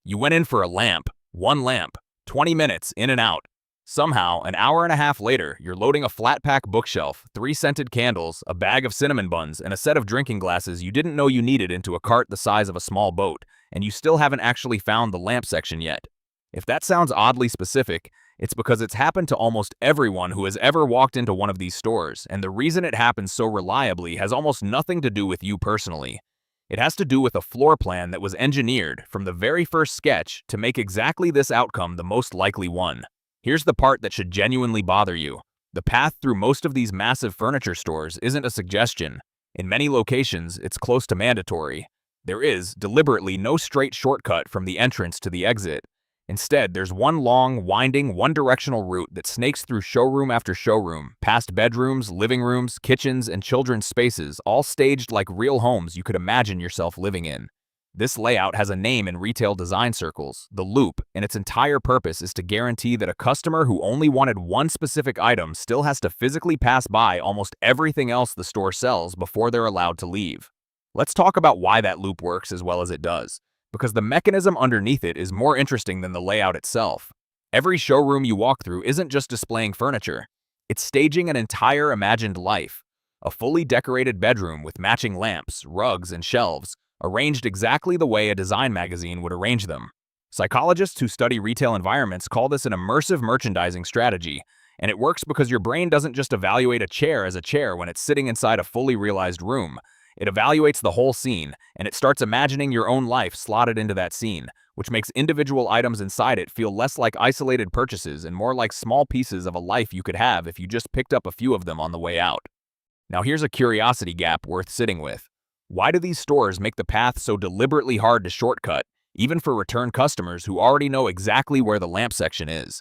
You went in for a lamp, one lamp, 20 minutes in and out. Somehow, an hour and a half later, you're loading a flat-pack bookshelf, 3 scented candles, a bag of cinnamon buns, and a set of drinking glasses you didn't know you needed into a cart the size of a small boat, and you still haven't actually found the lamp section yet. If that sounds oddly specific, it's because it's happened to almost everyone who has ever walked into one of these stores, and the reason it happens so reliably has almost nothing to do with you personally. It has to do with a floor plan that was engineered from the very first sketch to make exactly this outcome the most likely one. Here's the part that should genuinely bother you. The path through most of these massive furniture stores isn't a suggestion. In many locations, it's close to mandatory. There is, deliberately, no straight shortcut from the entrance to the exit. Instead, there's one long, winding, one-directional route that snakes through showroom after showroom, past bedrooms, living rooms, kitchens, and children's spaces, all staged like real homes you could imagine yourself living in. This layout has a name in retail design circles, the loop, and its entire purpose is to guarantee that a customer who only wanted one specific item still has to physically pass by almost everything else the store sells before they're allowed to leave. Let's talk about why that loop works as well as it does, because the mechanism underneath it is more interesting than the layout itself. Every showroom you walk through isn't just displaying furniture, it's staging an entire imagined life. A fully decorated bedroom with matching lamps, rugs, and shelves, arranged exactly the way a design magazine would arrange them. Psychologists who study retail environments call this an immersive merchandising strategy, and it works because your brain doesn't just evaluate a chair as a chair when it's sitting inside a fully realized room. It evaluates the whole scene, and it starts imagining your own life slotted into that scene, which makes individual items inside it feel less like isolated purchases and more like small pieces of a life you could have if you just picked up a few of them on the way out. Now here's a curiosity gap worth sitting with. Why do these stores make the path so deliberately hard to shortcut, even for return customers who already know exactly where the lamp section is?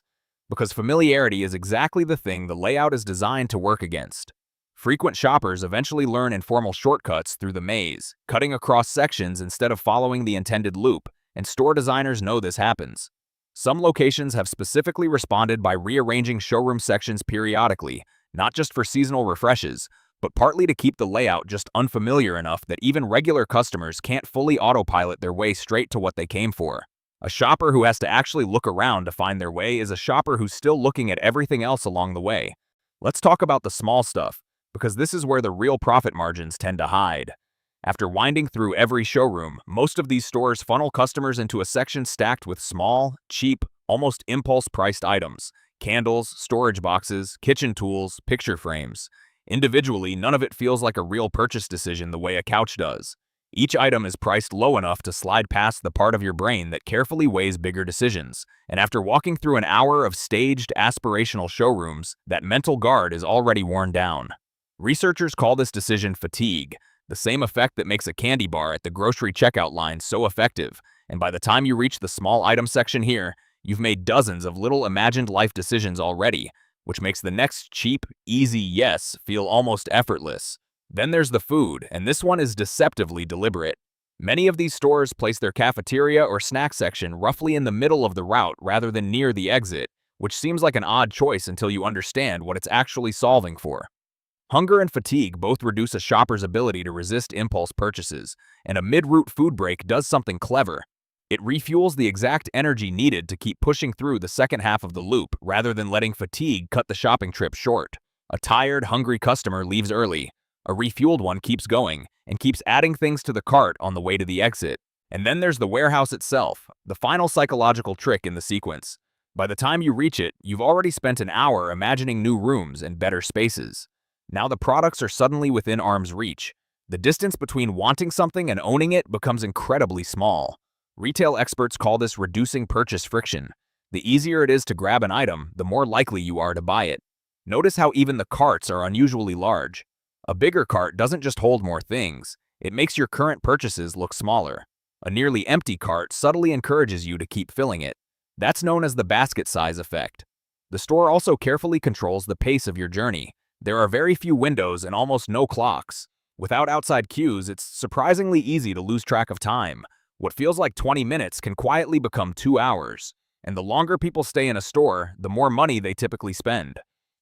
Because familiarity is exactly the thing the layout is designed to work against. Frequent shoppers eventually learn informal shortcuts through the maze, cutting across sections instead of following the intended loop, and store designers know this happens. Some locations have specifically responded by rearranging showroom sections periodically, not just for seasonal refreshes, but partly to keep the layout just unfamiliar enough that even regular customers can't fully autopilot their way straight to what they came for. A shopper who has to actually look around to find their way is a shopper who's still looking at everything else along the way. Let's talk about the small stuff, because this is where the real profit margins tend to hide. After winding through every showroom, most of these stores funnel customers into a section stacked with small, cheap, almost impulse-priced items: candles, storage boxes, kitchen tools, picture frames. Individually, none of it feels like a real purchase decision the way a couch does. Each item is priced low enough to slide past the part of your brain that carefully weighs bigger decisions, and after walking through an hour of staged, aspirational showrooms, that mental guard is already worn down. Researchers call this decision fatigue, the same effect that makes a candy bar at the grocery checkout line so effective, and by the time you reach the small item section here, you've made dozens of little imagined life decisions already, which makes the next cheap, easy yes feel almost effortless. Then there's the food, and this one is deceptively deliberate. Many of these stores place their cafeteria or snack section roughly in the middle of the route rather than near the exit, which seems like an odd choice until you understand what it's actually solving for. Hunger and fatigue both reduce a shopper's ability to resist impulse purchases, and a mid-route food break does something clever. It refuels the exact energy needed to keep pushing through the second half of the loop rather than letting fatigue cut the shopping trip short. A tired, hungry customer leaves early. A refueled one keeps going and keeps adding things to the cart on the way to the exit. And then there's the warehouse itself, the final psychological trick in the sequence. By the time you reach it, you've already spent an hour imagining new rooms and better spaces. Now the products are suddenly within arm's reach. The distance between wanting something and owning it becomes incredibly small. Retail experts call this reducing purchase friction. The easier it is to grab an item, the more likely you are to buy it. Notice how even the carts are unusually large. A bigger cart doesn't just hold more things, it makes your current purchases look smaller. A nearly empty cart subtly encourages you to keep filling it. That's known as the basket size effect. The store also carefully controls the pace of your journey. There are very few windows and almost no clocks. Without outside cues, it's surprisingly easy to lose track of time. What feels like 20 minutes can quietly become 2 hours. And the longer people stay in a store, the more money they typically spend.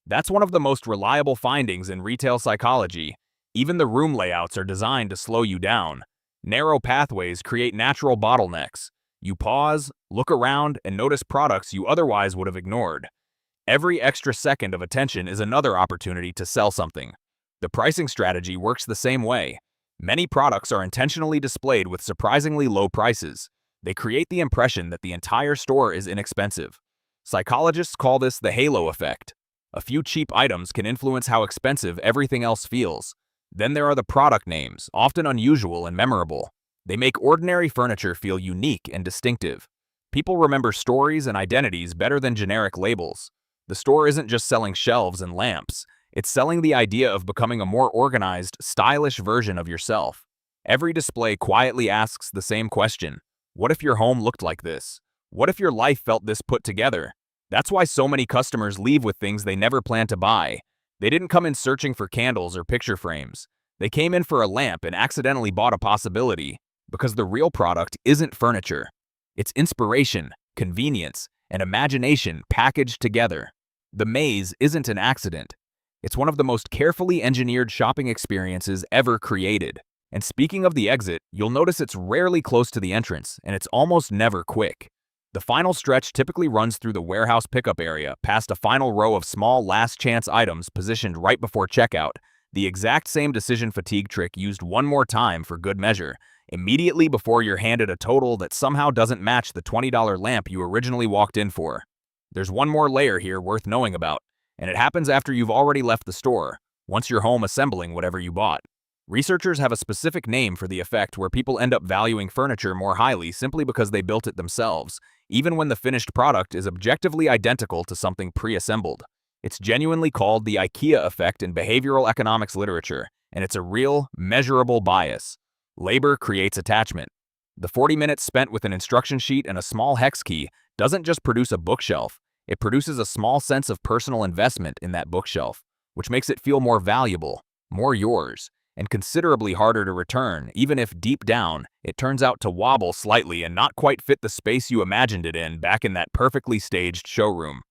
That's one of the most reliable findings in retail psychology. Even the room layouts are designed to slow you down. Narrow pathways create natural bottlenecks. You pause, look around, and notice products you otherwise would have ignored. Every extra second of attention is another opportunity to sell something. The pricing strategy works the same way. Many products are intentionally displayed with surprisingly low prices. They create the impression that the entire store is inexpensive. Psychologists call this the halo effect. A few cheap items can influence how expensive everything else feels. Then there are the product names, often unusual and memorable. They make ordinary furniture feel unique and distinctive. People remember stories and identities better than generic labels. The store isn't just selling shelves and lamps. It's selling the idea of becoming a more organized, stylish version of yourself. Every display quietly asks the same question. What if your home looked like this? What if your life felt this put together? That's why so many customers leave with things they never planned to buy. They didn't come in searching for candles or picture frames. They came in for a lamp and accidentally bought a possibility. Because the real product isn't furniture. It's inspiration, convenience, and imagination packaged together. The maze isn't an accident. It's one of the most carefully engineered shopping experiences ever created. And speaking of the exit, you'll notice it's rarely close to the entrance, and it's almost never quick. The final stretch typically runs through the warehouse pickup area, past a final row of small last-chance items positioned right before checkout. The exact same decision fatigue trick used one more time for good measure, immediately before you're handed a total that somehow doesn't match the $20 lamp you originally walked in for. There's one more layer here worth knowing about, and it happens after you've already left the store, once you're home assembling whatever you bought. Researchers have a specific name for the effect where people end up valuing furniture more highly simply because they built it themselves, even when the finished product is objectively identical to something pre-assembled. It's genuinely called the IKEA Effect in behavioral economics literature, and it's a real, measurable bias. Labor creates attachment. The 40 minutes spent with an instruction sheet and a small hex key doesn't just produce a bookshelf, it produces a small sense of personal investment in that bookshelf, which makes it feel more valuable, more yours, and considerably harder to return, even if deep down, it turns out to wobble slightly and not quite fit the space you imagined it in back in that perfectly staged showroom.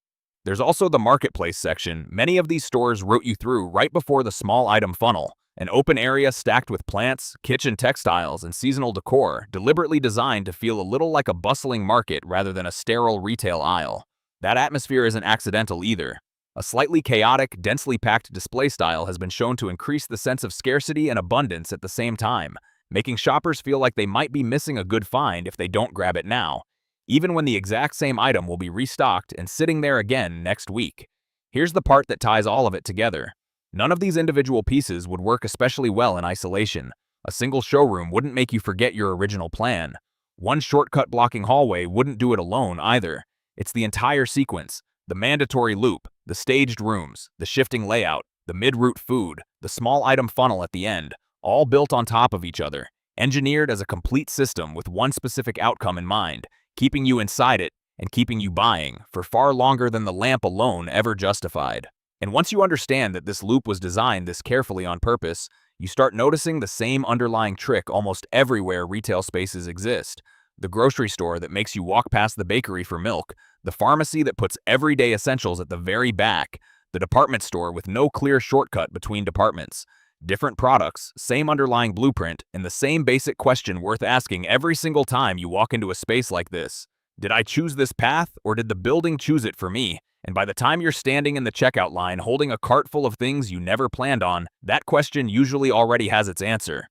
There's also the marketplace section. Many of these stores route you through right before the small item funnel, an open area stacked with plants, kitchen textiles, and seasonal decor, deliberately designed to feel a little like a bustling market rather than a sterile retail aisle. That atmosphere isn't accidental either. A slightly chaotic, densely packed display style has been shown to increase the sense of scarcity and abundance at the same time, making shoppers feel like they might be missing a good find if they don't grab it now, even when the exact same item will be restocked and sitting there again next week. Here's the part that ties all of it together. None of these individual pieces would work especially well in isolation. A single showroom wouldn't make you forget your original plan. One shortcut blocking hallway wouldn't do it alone either. It's the entire sequence, the mandatory loop, the staged rooms, the shifting layout, the mid-route food, the small item funnel at the end, all built on top of each other, engineered as a complete system with one specific outcome in mind, keeping you inside it and keeping you buying for far longer than the lamp alone ever justified. And once you understand that this loop was designed this carefully on purpose, you start noticing the same underlying trick almost everywhere retail spaces exist. The grocery store that makes you walk past the bakery for milk, the pharmacy that puts everyday essentials at the very back, the department store with no clear shortcut between departments. Different products, same underlying blueprint, and the same basic question worth asking every single time you walk into a space like this. Did I choose this path, or did the building choose it for me? And by the time you're standing in the checkout line holding a cart full of things you never planned on, that question usually already has its answer.